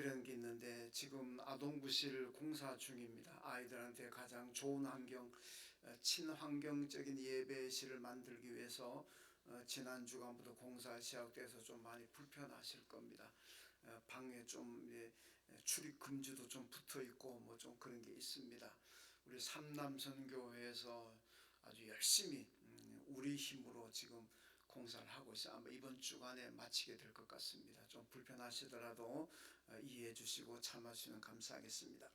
드리는 게 있는데 지금 아동부실 공사 중입니다. 아이들한테 가장 좋은 환경, 친환경적인 예배실을 만들기 위해서 지난 주간부터 공사 시작돼서 좀 많이 불편하실 겁니다. 방에 좀 출입 금지도 좀 붙어 있고 뭐 좀 그런 게 있습니다. 우리 삼남선교회에서 아주 열심히 우리 힘으로 지금 공사를 하고 있어요. 아마 이번 주간에 마치게 될 것 같습니다. 좀 불편하시더라도 이해해 주시고 참아주시면 감사하겠습니다.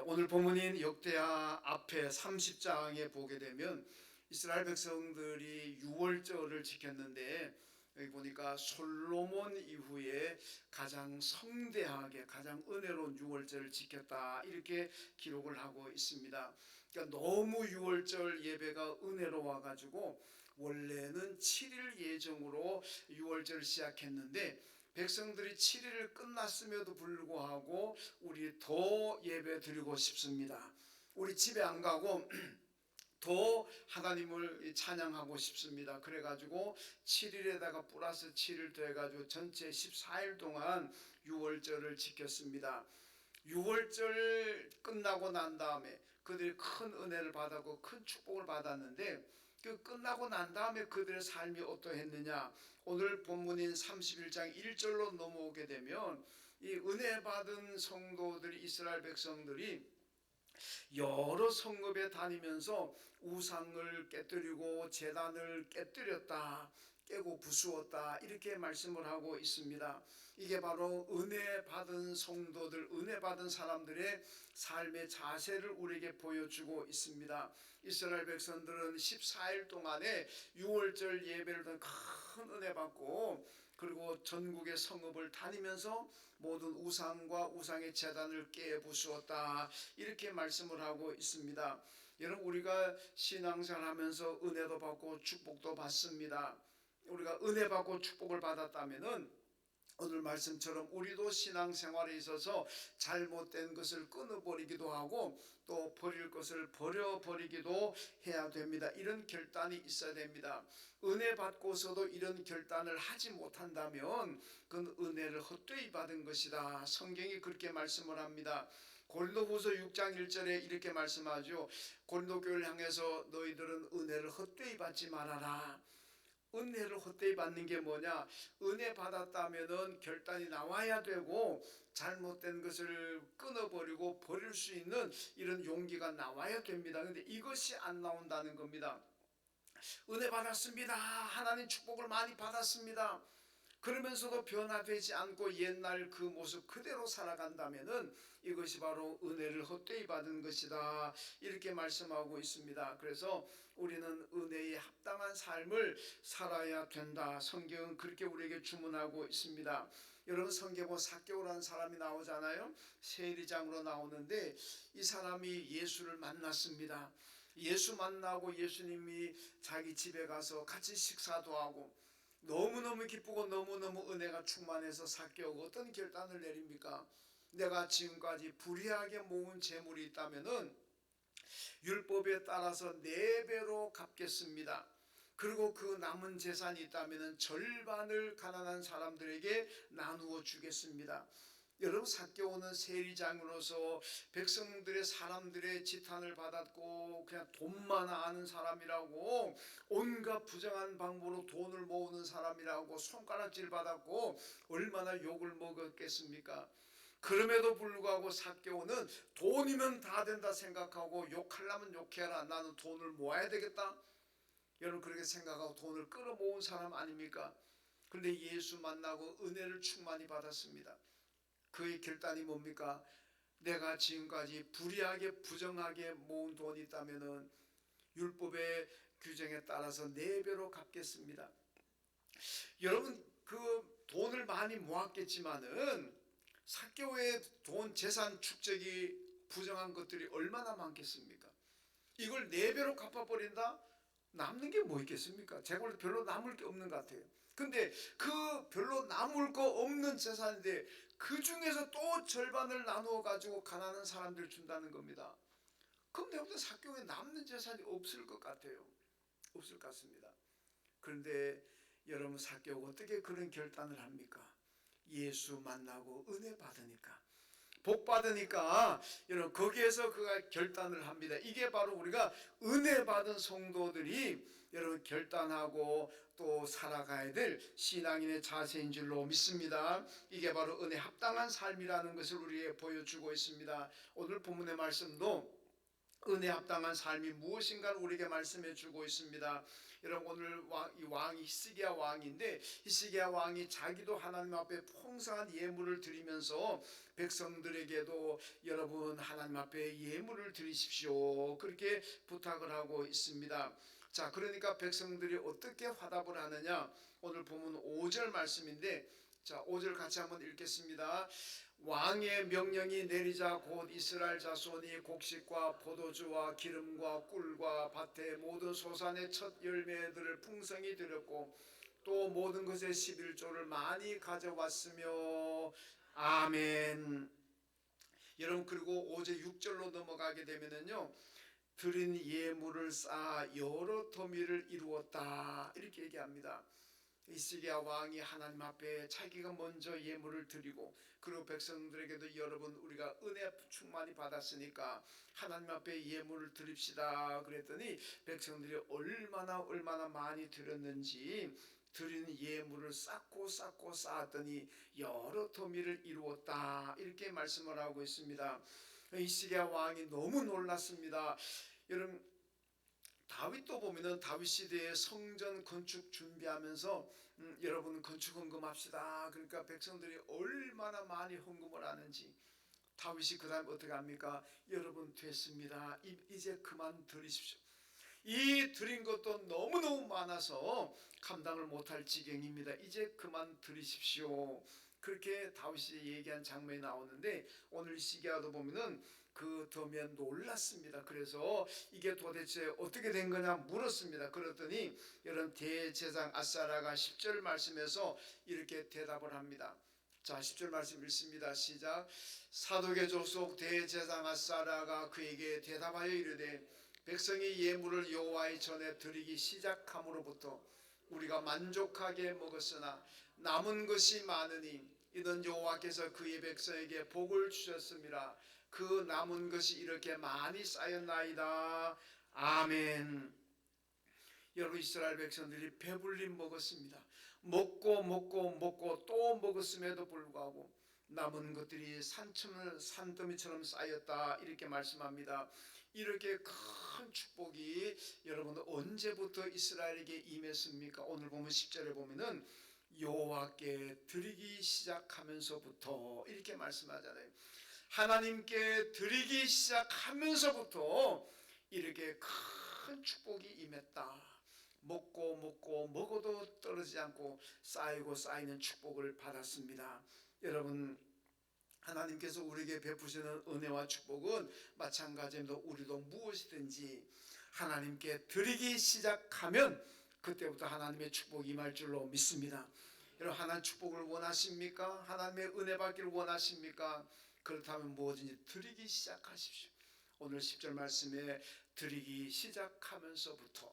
오늘 본문인 역대하 앞에 30장에 보게 되면 이스라엘 백성들이 유월절을 지켰는데, 여기 보니까 솔로몬 이후에 가장 성대하게 가장 은혜로운 유월절을 지켰다 이렇게 기록을 하고 있습니다. 그러니까 너무 유월절 예배가 은혜로워 가지고 원래는 7일 예정으로 유월절을 시작했는데 백성들이 7일을 끝났음에도 불구하고 우리 더 예배 드리고 싶습니다. 우리 집에 안 가고 더 하나님을 찬양하고 싶습니다. 그래가지고 7일에다가 플러스 7일 더해가지고 전체 14일 동안 유월절을 지켰습니다. 유월절 끝나고 난 다음에 그들이 큰 은혜를 받았고 큰 축복을 받았는데, 그 끝나고 난 다음에 그들의 삶이 어떠했느냐, 오늘 본문인 31장 1절로 넘어오게 되면 이 은혜 받은 성도들이, 이스라엘 백성들이 여러 성읍에 다니면서 우상을 깨뜨리고 제단을 깨뜨렸다, 깨고 부수었다 이렇게 말씀을 하고 있습니다. 이게 바로 은혜 받은 성도들, 은혜 받은 사람들의 삶의 자세를 우리에게 보여주고 있습니다. 이스라엘 백성들은 14일 동안에 유월절 예배를 큰 은혜 받고, 그리고 전국의 성읍을 다니면서 모든 우상과 우상의 제단을 깨부수었다 이렇게 말씀을 하고 있습니다. 여러분, 우리가 신앙생활 하면서 은혜도 받고 축복도 받습니다. 우리가 은혜 받고 축복을 받았다면은 오늘 말씀처럼 우리도 신앙생활에 있어서 잘못된 것을 끊어버리기도 하고 또 버릴 것을 버려버리기도 해야 됩니다. 이런 결단이 있어야 됩니다. 은혜 받고서도 이런 결단을 하지 못한다면 그건 은혜를 헛되이 받은 것이다. 성경이 그렇게 말씀을 합니다. 고린도후서 6장 1절에 이렇게 말씀하죠. 고린도 교회를 향해서 너희들은 은혜를 헛되이 받지 말아라. 은혜를 헛되이 받는 게 뭐냐, 은혜 받았다면은 결단이 나와야 되고 잘못된 것을 끊어버리고 버릴 수 있는 이런 용기가 나와야 됩니다. 그런데 이것이 안 나온다는 겁니다. 은혜 받았습니다, 하나님 축복을 많이 받았습니다, 그러면서도 변화되지 않고 옛날 그 모습 그대로 살아간다면은 이것이 바로 은혜를 헛되이 받은 것이다 이렇게 말씀하고 있습니다. 그래서 우리는 은혜에 합당한 삶을 살아야 된다. 성경은 그렇게 우리에게 주문하고 있습니다. 여러분, 성경에 삭개오라는 사람이 나오잖아요. 세리장으로 나오는데 이 사람이 예수를 만났습니다. 예수 만나고 예수님이 자기 집에 가서 같이 식사도 하고 너무너무 기쁘고 너무너무 은혜가 충만해서 삭개오가 어떤 결단을 내립니까? 내가 지금까지 불의하게 모은 재물이 있다면은 율법에 따라서 4배로 갚겠습니다. 그리고 그 남은 재산이 있다면 절반을 가난한 사람들에게 나누어 주겠습니다. 여러분, 삭개오는 세리장으로서 백성들의 사람들의 지탄을 받았고 그냥 돈만 아는 사람이라고, 온갖 부정한 방법으로 돈을 모으는 사람이라고 손가락질 받았고 얼마나 욕을 먹었겠습니까? 그럼에도 불구하고 삭개오는 돈이면 다 된다 생각하고 욕하려면 욕해라, 나는 돈을 모아야 되겠다, 여러분 그렇게 생각하고 돈을 끌어모은 사람 아닙니까? 그런데 예수 만나고 은혜를 충만히 받았습니다. 그의 결단이 뭡니까? 내가 지금까지 불의하게 부정하게 모은 돈이 있다면 율법의 규정에 따라서 4배로 갚겠습니다. 여러분, 그 돈을 많이 모았겠지만은 삭개오의 돈 재산 축적이 부정한 것들이 얼마나 많겠습니까? 이걸 4배로 갚아버린다? 남는 게 뭐 있겠습니까? 제가 볼 때 별로 남을 게 없는 것 같아요. 근데 그 별로 남을 거 없는 재산인데 그 중에서 또 절반을 나누어 가지고 가난한 사람들 준다는 겁니다. 그럼 내가 볼 때 삭개오에 남는 재산이 없을 것 같아요. 없을 것 같습니다. 그런데 여러분, 삭개오가 어떻게 그런 결단을 합니까? 예수 만나고 은혜 받으니까, 복 받으니까 여러분 거기에서 그가 결단을 합니다. 이게 바로 우리가 은혜 받은 성도들이 여러분 결단하고 또 살아가야 될 신앙인의 자세인 줄로 믿습니다. 이게 바로 은혜 합당한 삶이라는 것을 우리에게 보여주고 있습니다. 오늘 본문의 말씀도 은혜 합당한 삶이 무엇인가를 우리에게 말씀해 주고 있습니다. 여러분 오늘 이 왕이 히스기야 왕인데, 히스기야 왕이 자기도 하나님 앞에 풍성한 예물을 드리면서 백성들에게도 여러분 하나님 앞에 예물을 드리십시오 그렇게 부탁을 하고 있습니다. 자, 그러니까 백성들이 어떻게 화답을 하느냐, 오늘 보면 5절 말씀인데, 자 5절 같이 한번 읽겠습니다. 왕의 명령이 내리자 곧 이스라엘 자손이 곡식과 포도주와 기름과 꿀과 밭의 모든 소산의 첫 열매들을 풍성히 드렸고 또 모든 것의 11조를 많이 가져왔으며 아멘. 여러분 그리고 5절 6절로 넘어가게 되면은요, 드린 예물을 쌓아 여러 더미를 이루었다 이렇게 얘기합니다. 히스기야 왕이 하나님 앞에 자기가 먼저 예물을 드리고, 그리고 백성들에게도 여러분 우리가 은혜 충만히 받았으니까 하나님 앞에 예물을 드립시다 그랬더니 백성들이 얼마나 많이 드렸는지 드린 예물을 쌓고 쌓았더니 여러 더미를 이루었다 이렇게 말씀을 하고 있습니다. 히스기야 왕이 너무 놀랐습니다. 여러분 다윗도 보면은 다윗 시대에 성전 건축 준비하면서 여러분 건축 헌금합시다. 그러니까 백성들이 얼마나 많이 헌금을 하는지, 다윗이 그 다음 어떻게 합니까? 여러분 됐습니다. 이제 그만 드리십시오. 이 드린 것도 너무너무 많아서 감당을 못할 지경입니다. 이제 그만 드리십시오. 그렇게 다윗이 얘기한 장면이 나오는데, 오늘 시기야도 보면은 그 더미에 놀랐습니다. 그래서 이게 도대체 어떻게 된 거냐 물었습니다. 그랬더니 여러분 대제사장 아사랴가 10절 말씀에서 이렇게 대답을 합니다. 자 10절 말씀 읽습니다. 시작. 사독의 족속 대제사장 아사랴가 그에게 대답하여 이르되 백성이 예물을 여호와의 전에 드리기 시작함으로부터 우리가 만족하게 먹었으나 남은 것이 많으니 이는 여호와께서 그의 백성에게 복을 주셨음이라. 그 남은 것이 이렇게 많이 쌓였나이다. 아멘. 여러분 이스라엘 백성들이 배불리 먹었습니다. 먹고 또 먹었음에도 불구하고 남은 것들이 산더미처럼 쌓였다 이렇게 말씀합니다. 이렇게 큰 축복이 여러분 언제부터 이스라엘에게 임했습니까? 오늘 보면 10절에 보면은 여호와께 드리기 시작하면서부터 이렇게 말씀하잖아요. 하나님께 드리기 시작하면서부터 이렇게 큰 축복이 임했다. 먹어도 떨어지지 않고 쌓이는 축복을 받았습니다. 여러분 하나님께서 우리에게 베푸시는 은혜와 축복은 마찬가지입니다. 우리도 무엇이든지 하나님께 드리기 시작하면 그때부터 하나님의 축복이 임할 줄로 믿습니다. 여러분 하나님 축복을 원하십니까? 하나님의 은혜 받기를 원하십니까? 그렇다면 뭐든지 드리기 시작하십시오. 오늘 10절 말씀에 드리기 시작하면서부터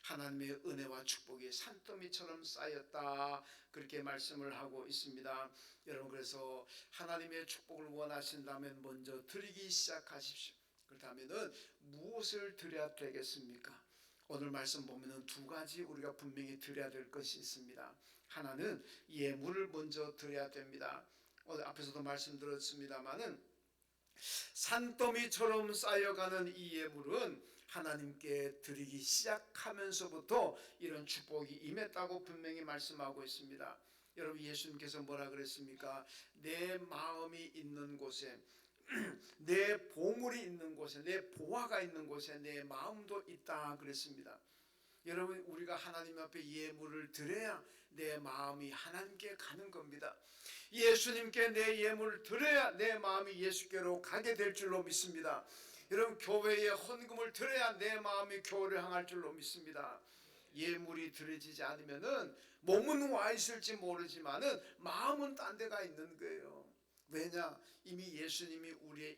하나님의 은혜와 축복이 산더미처럼 쌓였다 그렇게 말씀을 하고 있습니다. 여러분 그래서 하나님의 축복을 원하신다면 먼저 드리기 시작하십시오. 그렇다면 무엇을 드려야 되겠습니까? 오늘 말씀 보면은 두 가지 우리가 분명히 드려야 될 것이 있습니다. 하나는 예물을 먼저 드려야 됩니다. 오늘 앞에서도 말씀드렸습니다마는 산더미처럼 쌓여가는 이 예물은 하나님께 드리기 시작하면서부터 이런 축복이 임했다고 분명히 말씀하고 있습니다. 여러분 예수님께서 뭐라 그랬습니까? 내 마음이 있는 곳에 내 보물이 있는 곳에, 내 보화가 있는 곳에 내 마음도 있다 그랬습니다. 여러분 우리가 하나님 앞에 예물을 드려야 내 마음이 하나님께 가는 겁니다. 예수님께 내 예물을 드려야 내 마음이 예수께로 가게 될 줄로 믿습니다. 여러분 교회에 헌금을 드려야 내 마음이 교회를 향할 줄로 믿습니다. 예물이 드려지지 않으면은 몸은 와 있을지 모르지만은 마음은 딴 데가 있는 거예요. 왜냐? 이미 예수님이 우리의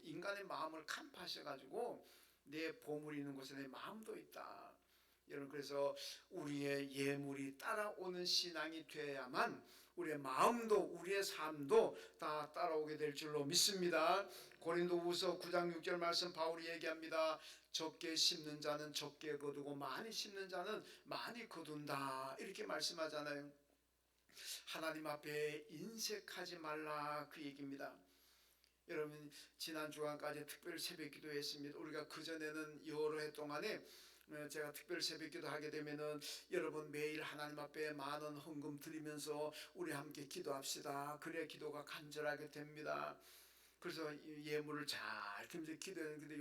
인간의 마음을 간파하셔가지고 내 보물이 있는 곳에 내 마음도 있다. 여러분, 그래서 우리의 예물이 따라오는 신앙이 되어야만 우리의 마음도 우리의 삶도 다 따라오게 될 줄로 믿습니다. 고린도후서 9장 6절 말씀 바울이 얘기합니다. 적게 심는 자는 적게 거두고 많이 심는 자는 많이 거둔다, 이렇게 말씀하잖아요. 하나님 앞에 인색하지 말라, 그 얘기입니다. 여러분, 지난 주간까지 특별 새벽 기도했습니다. 우리가 그전에는 여러 해 동안에 제가 특별 새벽 기도 하게 되면은 여러분 매일 하나님 앞에 많은 헌금 드리면서 우리 함께 기도합시다, 그래야 기도가 간절하게 됩니다. 그래서 예물을 잘 드리면서 기도했는데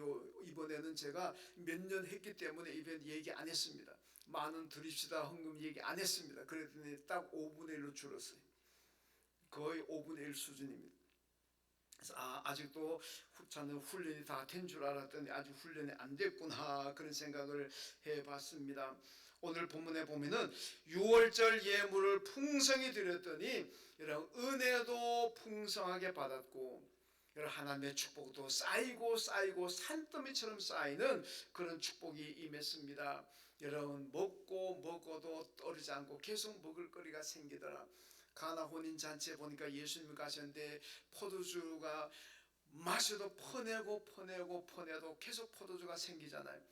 이번에는 제가 몇 년 했기 때문에 이번 얘기 안 했습니다. 많은 드립시다 헌금 얘기 안 했습니다. 그랬더니 딱 5분의 1로 줄었어요. 거의 5분의 1 수준입니다. 그래서 아직도 저는 훈련이 다 된 줄 알았더니 아직 훈련이 안 됐구나, 그런 생각을 해봤습니다. 오늘 본문에 보면은 6월절 예물을 풍성히 드렸더니 여러분 은혜도 풍성하게 받았고 여러분 하나님의 축복도 쌓이고 쌓이고 산더미처럼 쌓이는 그런 축복이 임했습니다. 여러분 먹고 먹어도 떨어지지 않고 계속 먹을 거리가 생기더라. 가나 혼인잔치에 보니까 예수님이 가셨는데 포도주가 마셔도 퍼내고 퍼내고 퍼내도 계속 포도주가 생기잖아요.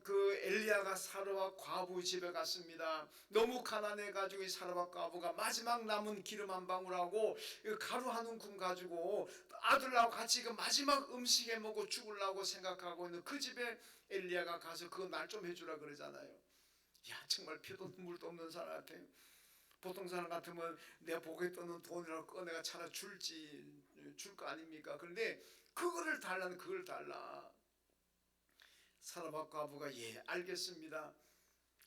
그 엘리야가 사르밧 과부 집에 갔습니다. 너무 가난해가지고 이 사르밧 과부가 마지막 남은 기름 한 방울하고 가루 한 움큼 가지고 아들하고 같이 그 마지막 음식에 먹고 죽으려고 생각하고 있는 그 집에 엘리야가 가서 그거 날 좀 해주라 그러잖아요. 야, 정말 피도 눈물도 없는 사람한테, 보통 사람 같으면 내 복에 떠는 돈이라고 꺼내가 차라 줄 거 아닙니까? 그런데 그거를 달라는, 그걸 달라. 사르밧 과부가 예 알겠습니다.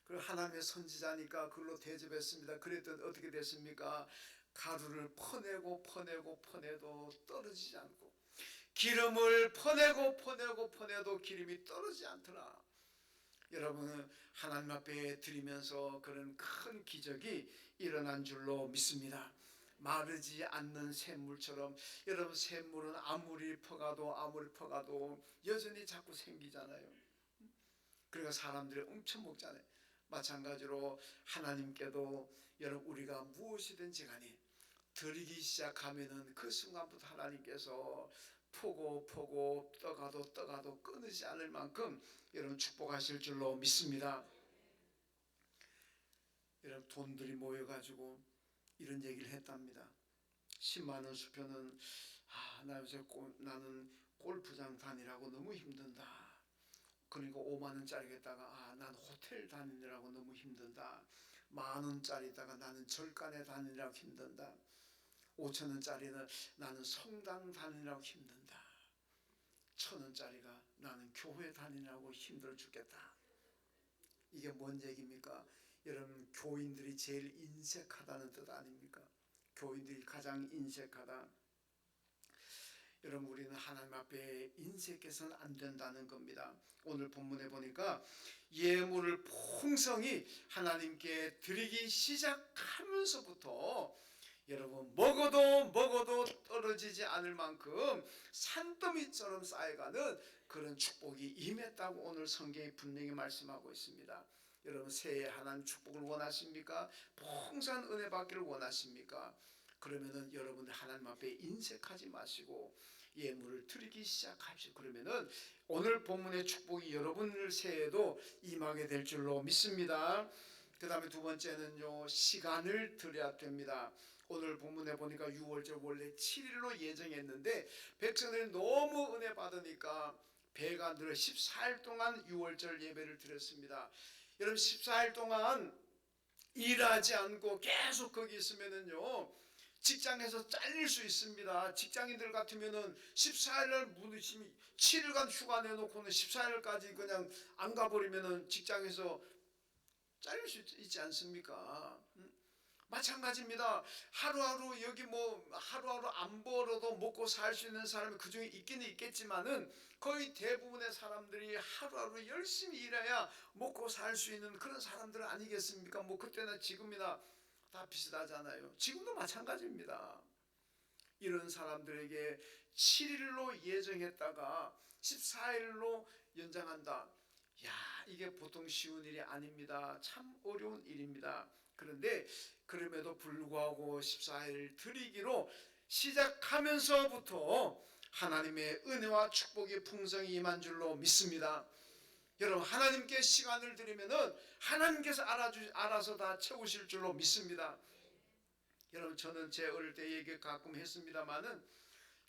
그 하나님의 선지자니까 그걸로 대접했습니다. 그랬더니 어떻게 됐습니까? 가루를 퍼내고 퍼내고 퍼내도 떨어지지 않고 기름을 퍼내고 퍼내고 퍼내도 기름이 떨어지지 않더라. 여러분은 하나님 앞에 드리면서 그런 큰 기적이 일어난 줄로 믿습니다. 마르지 않는 샘물처럼 여러분, 샘물은 아무리 퍼가도 여전히 자꾸 생기잖아요. 그러니까 사람들이 엄청 먹잖아요. 마찬가지로 하나님께도 여러분 우리가 무엇이든지 간에 드리기 시작하면은 그 순간부터 하나님께서 퍼고 떠가도 끊이지 않을 만큼 여러분 축복하실 줄로 믿습니다. 여러분 돈들이 모여가지고 이런 얘기를 했답니다. 10만원 수표는 나는 골프장 다니라고 너무 힘든다. 그러니까 5만원짜리에다가 난 호텔 다니느라고 너무 힘들다. 만원짜리다가 나는 절간에 다니느라고 힘든다. 5천원짜리는 나는 성당 다니느라고 힘든다. 1,000원짜리가 나는 교회 다니느라고 힘들어 죽겠다. 이게 뭔 얘기입니까? 여러분, 교인들이 제일 인색하다는 뜻 아닙니까? 교인들이 가장 인색하다. 여러분, 우리는 하나님 앞에 인색해서는 안 된다는 겁니다. 오늘 본문에 보니까 예물을 풍성히 하나님께 드리기 시작하면서부터 여러분 먹어도 떨어지지 않을 만큼 산더미처럼 쌓여가는 그런 축복이 임했다고 오늘 성경이 분명히 말씀하고 있습니다. 여러분, 새해 하나님 축복을 원하십니까? 풍성한 은혜 받기를 원하십니까? 그러면은 여러분들 하나님 앞에 인색하지 마시고 예물을 드리기 시작하십시오. 그러면은 오늘 본문의 축복이 여러분들 새해에도 임하게 될 줄로 믿습니다. 그 다음에 두 번째는요, 시간을 드려야 됩니다. 오늘 본문에 보니까 6월절 원래 7일로 예정했는데 백성들이 너무 은혜 받으니까 배가 늘어 14일 동안 6월절 예배를 드렸습니다. 여러분, 14일 동안 일하지 않고 계속 거기 있으면은요 직장에서 잘릴 수 있습니다. 직장인들 같으면은 14일날 7일간 휴가 내놓고는 14일까지 그냥 안 가버리면은 직장에서 잘릴 수 있지 않습니까? 마찬가지입니다. 하루하루 여기 하루하루 안 벌어도 먹고 살 수 있는 사람이 그 중에 있기는 있겠지만은 거의 대부분의 사람들이 하루하루 열심히 일해야 먹고 살 수 있는 그런 사람들 아니겠습니까? 그때나 지금이나 다 비슷하잖아요. 지금도 마찬가지입니다. 이런 사람들에게 7일로 예정했다가 14일로 연장한다. 야, 이게 보통 쉬운 일이 아닙니다. 참 어려운 일입니다. 그런데 그럼에도 불구하고 14일 드리기로 시작하면서부터 하나님의 은혜와 축복이 풍성히 임한 줄로 믿습니다. 여러분, 하나님께 시간을 드리면은 하나님께서 알아서 다 채우실 줄로 믿습니다. 여러분, 저는 제 어릴 때 얘기 가끔 했습니다마는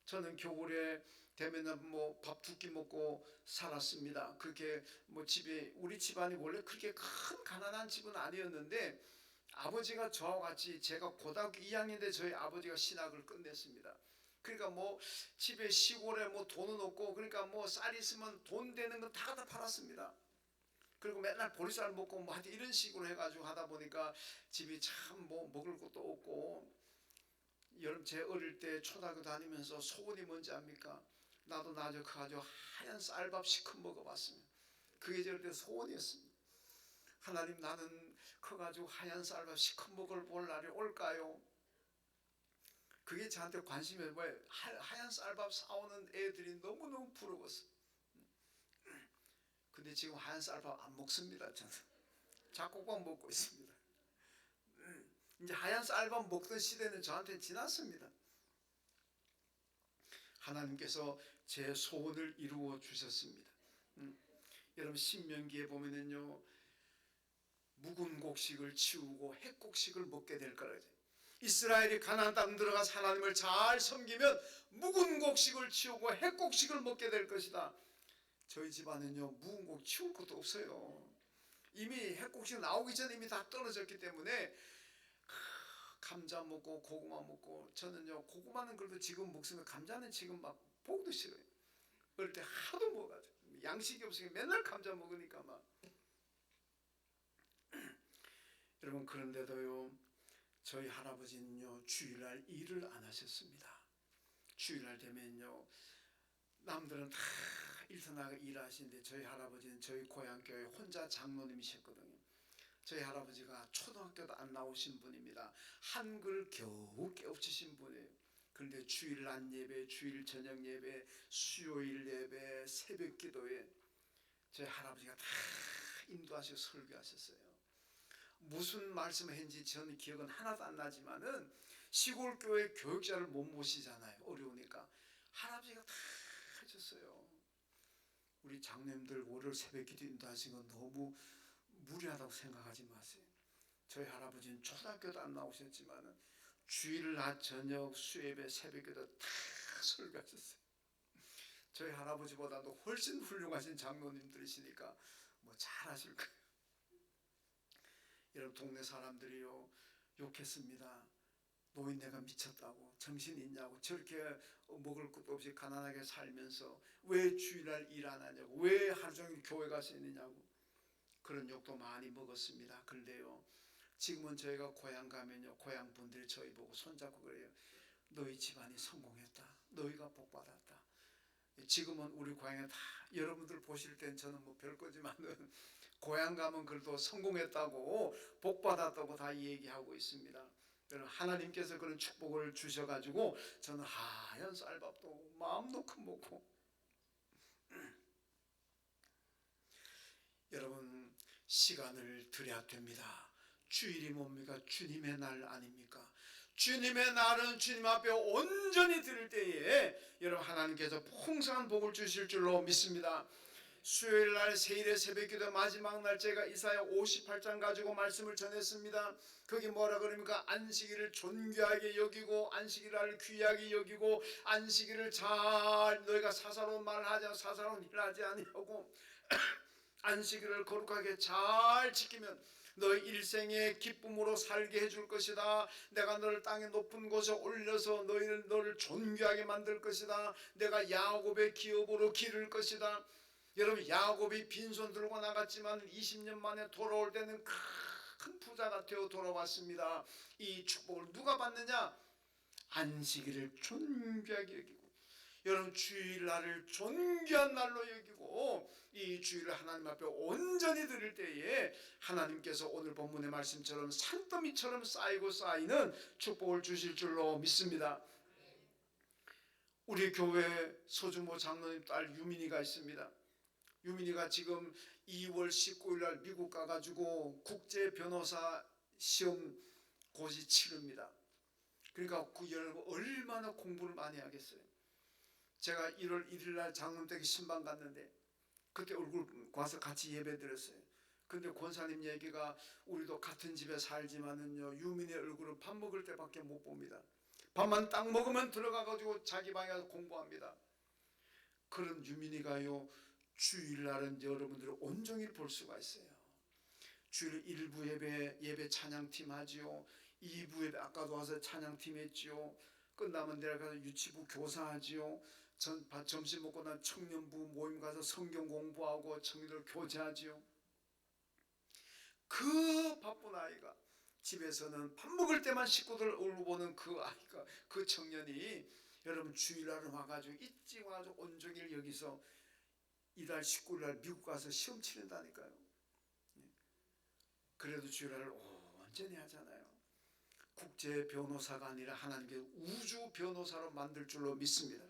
저는 겨울에 되면은 뭐 밥 두 끼 먹고 살았습니다. 그렇게 뭐 집에, 우리 집안이 원래 그렇게 큰 가난한 집은 아니었는데 아버지가 저와 같이, 제가 고등학교 2학년 때 저희 아버지가 신학을 끝냈습니다. 그러니까 뭐 집에 시골에 뭐 돈은 없고, 그러니까 뭐 쌀 있으면 돈 되는 건 다 갖다 팔았습니다. 그리고 맨날 보리쌀 먹고 뭐 하여튼 이런 식으로 해가지고 하다 보니까 집이 참 뭐 먹을 것도 없고, 여러분, 제 어릴 때 초등학교 다니면서 소원이 뭔지 압니까? 나도 나중에 커가지고 하얀 쌀밥 시큼 먹어봤습니다. 그게 제 어릴 때 소원이었습니다. 하나님, 나는 커가지고 하얀 쌀밥 시큼 먹을 볼 날이 올까요? 그게 저한테 관심이, 왜 하얀 쌀밥 사오는 애들이 너무너무 부러웠어요. 근데 지금 하얀 쌀밥 안 먹습니다. 저는 잡곡밥 먹고 있습니다. 이제 하얀 쌀밥 먹던 시대는 저한테 지났습니다. 하나님께서 제 소원을 이루어 주셨습니다. 여러분, 신명기에 보면은요, 묵은 곡식을 치우고 핵곡식을 먹게 될 거라죠. 이스라엘이 가나안 땅 들어가서 하나님을 잘 섬기면 묵은 곡식을 치우고 핵곡식을 먹게 될 것이다. 저희 집안은요, 묵은 곡 치울 것도 없어요. 이미 핵곡식 나오기 전에 이미 다 떨어졌기 때문에 감자 먹고 고구마 먹고, 저는요 고구마는 그래도 지금 먹으면 감자는 지금 막 보기도 싫어요. 어릴 때 하도 먹어가지고 양식이 없으니까 맨날 감자 먹으니까 막. 여러분, 그런데도요 저희 할아버지는요 주일날 일을 안 하셨습니다. 주일날 되면요 남들은 다 일터 나가 일하시는데 저희 할아버지는 저희 고향교회 혼자 장로님이셨거든요. 저희 할아버지가 초등학교도 안 나오신 분입니다. 한글 겨우 깨우치신 분이에요. 그런데 주일 낮 예배, 주일 저녁 예배, 수요일 예배, 새벽 기도에 저희 할아버지가 다 인도하시고 설교하셨어요. 무슨 말씀을 했는지 저는 기억은 하나도 안 나지만은 시골 교회 교육자를 못 모시잖아요. 어려우니까. 할아버지가 다 하셨어요. 우리 장로님들 월요일 새벽 기도 인도하신 건 너무 무리하다고 생각하지 마세요. 저희 할아버지는 초등학교도 안 나오셨지만 주일 낮 저녁 수예배 새벽기도 다 설교하셨어요. 저희 할아버지보다도 훨씬 훌륭하신 장로님들이시니까 뭐 잘하실 거예요. 여러분, 동네 사람들이요 욕했습니다. 노인네가 미쳤다고, 정신이 있냐고, 저렇게 먹을 것도 없이 가난하게 살면서 왜 주일날 일 안 하냐고, 왜 하루 종일 교회 가서 있느냐고, 그런 욕도 많이 먹었습니다. 그런데요 지금은 저희가 고향 가면요 고향 분들이 저희 보고 손잡고 그래요. 너희 집안이 성공했다. 너희가 복받았다. 지금은 우리 고향에 다, 여러분들 보실 땐 저는 뭐 별거지만은 고향 가면 그래도 성공했다고 복받았다고 다 얘기하고 있습니다. 여러분, 하나님께서 그런 축복을 주셔가지고 저는 하얀 쌀밥도 마음 놓고 먹고. 여러분, 시간을 드려야 됩니다. 주일이 뭡니까? 주님의 날 아닙니까? 주님의 날은 주님 앞에 온전히 드릴 때에 여러분, 하나님께서 풍성한 복을 주실 줄로 믿습니다. 수요일날 세일의 새벽기도 마지막 날 제가 이사야 58장 가지고 말씀을 전했습니다. 거기 뭐라 그럽니까? 안식일을 존귀하게 여기고 안식일을 귀하게 여기고 안식일을 잘, 너희가 사사로운 말을 하지 않고 사사로운 일을 하지 아니하고 안식일을 거룩하게 잘 지키면 너희 일생의 기쁨으로 살게 해줄 것이다. 내가 너를 땅의 높은 곳에 올려서 너를 존귀하게 만들 것이다. 내가 야곱의 기업으로 기를 것이다. 여러분, 야곱이 빈손 들고 나갔지만 20년 만에 돌아올 때는 큰 부자가 되어 돌아왔습니다. 이 축복을 누가 받느냐? 안식일을 존귀하게 여기고, 여러분, 주일날을 존귀한 날로 여기고 이 주일을 하나님 앞에 온전히 드릴 때에 하나님께서 오늘 본문의 말씀처럼 산더미처럼 쌓이고 쌓이는 축복을 주실 줄로 믿습니다. 우리 교회 소주모 장로님 딸 유민이가 있습니다. 유민이가 지금 2월 19일 날 미국 가가지고 국제 변호사 시험 고시 치릅니다. 그러니까 그 여러분 얼마나 공부를 많이 하겠어요. 제가 1월 1일 날 장흥댁에 신방 갔는데 그때 얼굴 와서 같이 예배 드렸어요. 근데 권사님 얘기가 우리도 같은 집에 살지만은요 유민의 얼굴은 밥 먹을 때밖에 못 봅니다. 밥만 딱 먹으면 들어가가지고 자기 방에 가서 공부합니다. 그런 유민이가요 주일날은 여러분들을 온종일 볼 수가 있어요. 주일 1부 예배 찬양팀 하지요. 2부 예배 아까도 와서 찬양팀 했지요. 끝나면 내려가서 유치부 교사하지요. 점심 먹고 난 청년부 모임 가서 성경 공부하고 청년들 교제하지요. 그 바쁜 아이가 집에서는 밥 먹을 때만 식구들 얼굴 보는 그 아이가, 그 청년이 여러분 주일날 와가지고 일찍 와가지고 온종일 여기서 이달 19일날 미국 가서 시험 치른다니까요. 그래도 주일날 온전히 하잖아요. 국제 변호사가 아니라 하나님께 우주 변호사로 만들 줄로 믿습니다.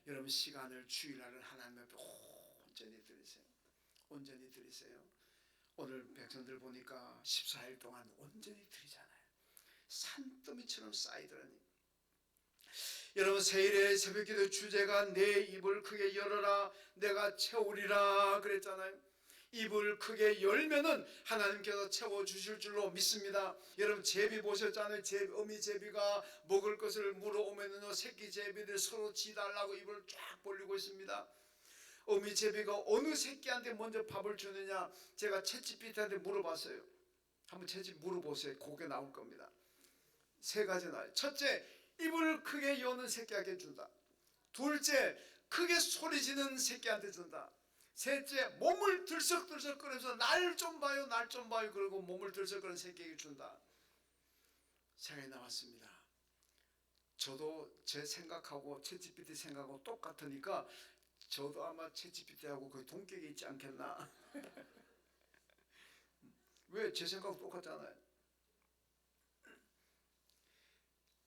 여러분 시간을 주일날을 하나님 앞에 온전히 드리세요. 온전히 드리세요. 오늘 백성들 보니까 14일 동안 온전히 드리잖아요. 산더미처럼 쌓이더라니. 여러분 세일의 새벽기도 주제가 내 입을 크게 열어라 내가 채우리라 그랬잖아요. 입을 크게 열면은 하나님께서 채워주실 줄로 믿습니다. 여러분 제비 보셨잖아요. 어미 제비가 먹을 것을 물어오면은요 새끼 제비들 서로 지달라고 입을 쫙 벌리고 있습니다. 어미 제비가 어느 새끼한테 먼저 밥을 주느냐 제가 챗GPT한테 물어봤어요. 한번 챗GPT 물어보세요. 그게 나올 겁니다. 세 가지 나와요. 첫째, 입을 크게 여는 새끼에게 준다. 둘째, 크게 소리지는 새끼한테 준다. 셋째, 몸을 들썩들썩 거리면서 날 좀 봐요 날 좀 봐요 그러고 몸을 들썩거리는 새끼에게 준다. 생각이 나왔습니다. 저도 제 생각하고 챗GPT 생각하고 똑같으니까 저도 아마 챗GPT하고 거의 동격에 있지 않겠나. 왜? 제 생각하고 똑같잖아요.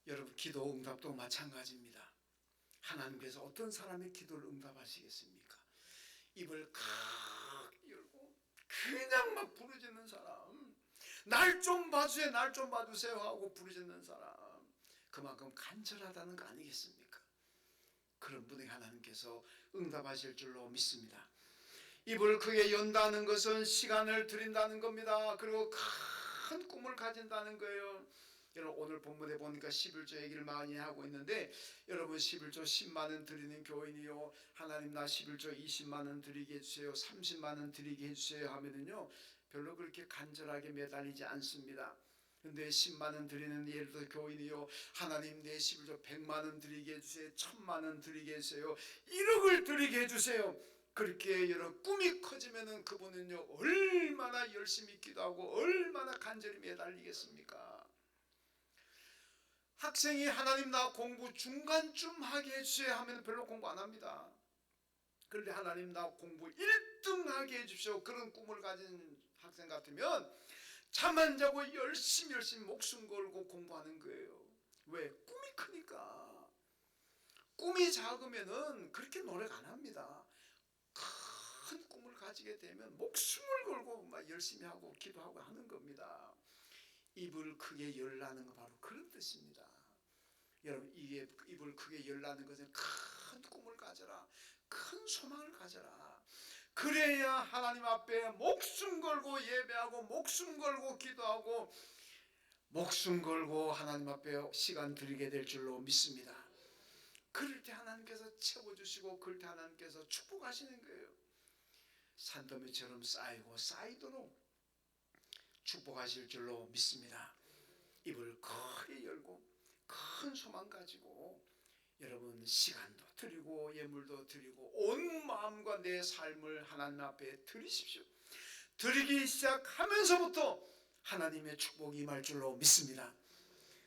여러분 기도 응답도 마찬가지입니다. 하나님께서 어떤 사람의 기도를 응답하시겠습니까? 입을 칵 열고 그냥 막 부르짖는 사람, 날 좀 봐주세요 날 좀 봐주세요 하고 부르짖는 사람, 그만큼 간절하다는 거 아니겠습니까? 그런 분에게 하나님께서 응답하실 줄로 믿습니다. 입을 크게 연다는 것은 시간을 드린다는 겁니다. 그리고 큰 꿈을 가진다는 거예요. 여러분 오늘 본문에 보니까 11조 얘기를 많이 하고 있는데 여러분 11조 10만원 드리는 교인이요 하나님 나 11조 20만원 드리게 해주세요 30만원 드리게 해주세요 하면은요 별로 그렇게 간절하게 매달리지 않습니다. 근데 10만원 드리는 예를 들어 교인이요 하나님 내 11조 100만원 드리게 해주세요 1000만원 드리게 해주세요 1억을 드리게 해주세요. 그렇게 여러분 꿈이 커지면은 그분은요 얼마나 열심히 기도하고 얼마나 간절히 매달리겠습니까? 학생이 하나님 나 공부 중간쯤 하게 해주세요 하면 별로 공부 안 합니다. 그런데 하나님 나 공부 1등 하게 해주십시오 그런 꿈을 가진 학생 같으면 잠 안 자고 열심히 목숨 걸고 공부하는 거예요. 왜? 꿈이 크니까. 꿈이 작으면은 그렇게 노력 안 합니다. 큰 꿈을 가지게 되면 목숨을 걸고 막 열심히 하고 기도하고 하는 겁니다. 입을 크게 열라는 거 바로 그런 뜻입니다. 여러분 이게 입을 크게 열라는 것은 큰 꿈을 가져라 큰 소망을 가져라. 그래야 하나님 앞에 목숨 걸고 예배하고 목숨 걸고 기도하고 목숨 걸고 하나님 앞에 시간 드리게 될 줄로 믿습니다. 그럴 때 하나님께서 채워주시고 그럴 때 하나님께서 축복하시는 거예요. 산더미처럼 쌓이고 쌓이도록 축복하실 줄로 믿습니다. 입을 크게 열고 큰 소망 가지고 여러분 시간도 드리고 예물도 드리고 온 마음과 내 삶을 하나님 앞에 드리십시오. 드리기 시작하면서부터 하나님의 축복이 임할 줄로 믿습니다.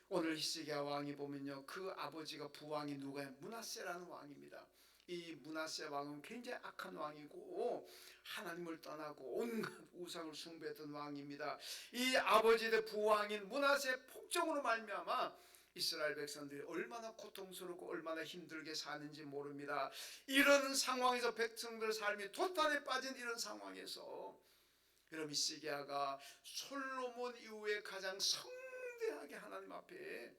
오늘 히스기야 왕이 보면요 그 아버지가 부왕이 누가요? 므낫세라는 왕입니다. 이 므낫세 왕은 굉장히 악한 왕이고 하나님을 떠나고 온갖 우상을 숭배했던 왕입니다. 이 아버지의 부왕인 므낫세의 폭정으로 말미암아 이스라엘 백성들이 얼마나 고통스럽고 얼마나 힘들게 사는지 모릅니다. 이런 상황에서 백성들 삶이 도탄에 빠진 이런 상황에서 여러분 히스기야가 솔로몬 이후에 가장 성대하게 하나님 앞에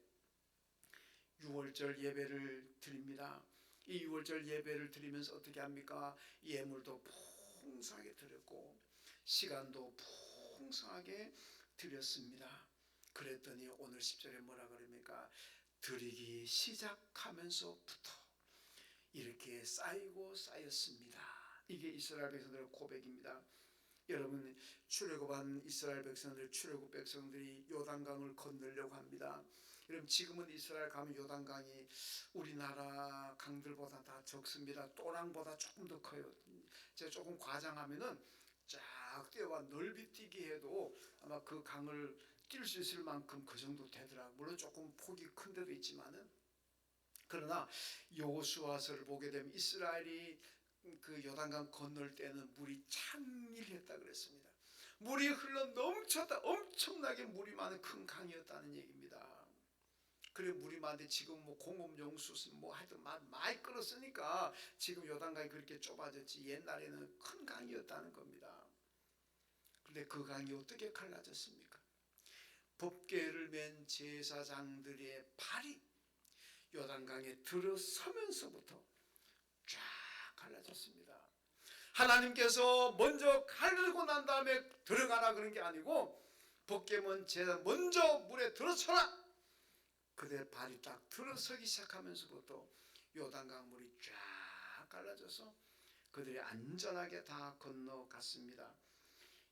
유월절 예배를 드립니다. 이 유월절 예배를 드리면서 어떻게 합니까? 예물도 풍성하게 드렸고 시간도 풍성하게 드렸습니다. 그랬더니 오늘 10절에 뭐라 그럽니까? 드리기 시작하면서부터 이렇게 쌓이고 쌓였습니다. 이게 이스라엘 백성들의 고백입니다. 여러분 출애굽한 이스라엘 백성들, 출애굽 백성들이 요단강을 건너려고 합니다. 여러분 지금은 이스라엘 가면 요단강이 우리나라 강들보다 다 적습니다. 또랑보다 조금 더 커요. 제가 조금 과장하면은 쫙 뛰어와 넓이 뛰기 해도 아마 그 강을 뛸 수 있을 만큼 그 정도 되더라고요. 물론 조금 폭이 큰 데도 있지만은, 그러나 여호수아서를 보게 되면 이스라엘이 그 요단강 건널 때는 물이 찬밀했다 그랬습니다. 물이 흘러 넘쳤다. 엄청나게 물이 많은 큰 강이었다는 얘기입니다. 그래 물이 많은데 지금 뭐 공업용수 뭐 하여튼 많이 끌었으니까 지금 요단강이 그렇게 좁아졌지 옛날에는 큰 강이었다는 겁니다. 그런데 그 강이 어떻게 갈라졌습니까? 법궤를 맨 제사장들의 발이 요단강에 들어서면서부터 쫙 갈라졌습니다. 하나님께서 먼저 가르고 난 다음에 들어가라 그런 게 아니고 법궤면 제사 먼저 물에 들어서라. 그들 발이 딱 들어서기 시작하면서부터 요단강 물이 쫙 갈라져서 그들이 안전하게 다 건너갔습니다.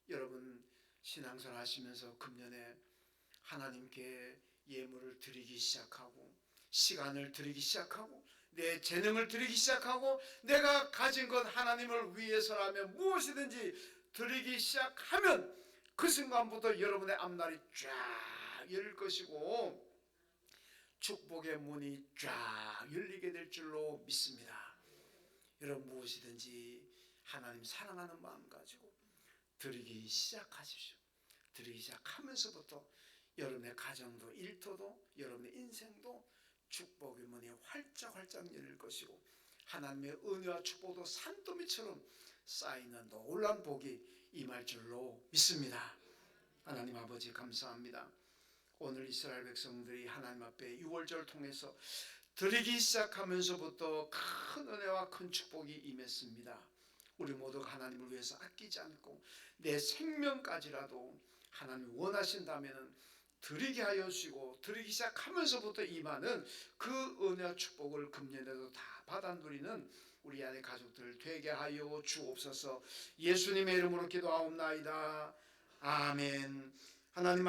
여러분 신앙생활 하시면서 금년에 하나님께 예물을 드리기 시작하고 시간을 드리기 시작하고 내 재능을 드리기 시작하고 내가 가진 것 하나님을 위해서라면 무엇이든지 드리기 시작하면 그 순간부터 여러분의 앞날이 쫙 열릴 것이고 축복의 문이 쫙 열리게 될 줄로 믿습니다. 여러분 무엇이든지 하나님 사랑하는 마음 가지고 드리기 시작하십시오. 드리기 시작하면서부터 여러분의 가정도 일터도 여러분의 인생도 축복의 문이 활짝활짝 열릴 것이고 하나님의 은혜와 축복도 산더미처럼 쌓이는 놀라운 복이 임할 줄로 믿습니다. 하나님 아버지 감사합니다. 오늘 이스라엘 백성들이 하나님 앞에 유월절 통해서 드리기 시작하면서부터 큰 은혜와 큰 축복이 임했습니다. 우리 모두가 하나님을 위해서 아끼지 않고 내 생명까지라도 하나님 원하신다면 드리게 하여 주시고 드리기 시작하면서부터 임하는 그 은혜와 축복을 금년에도 다 받아 누리는 우리 안의 가족들 되게 하여 주옵소서. 예수님의 이름으로 기도하옵나이다. 아멘. 하나님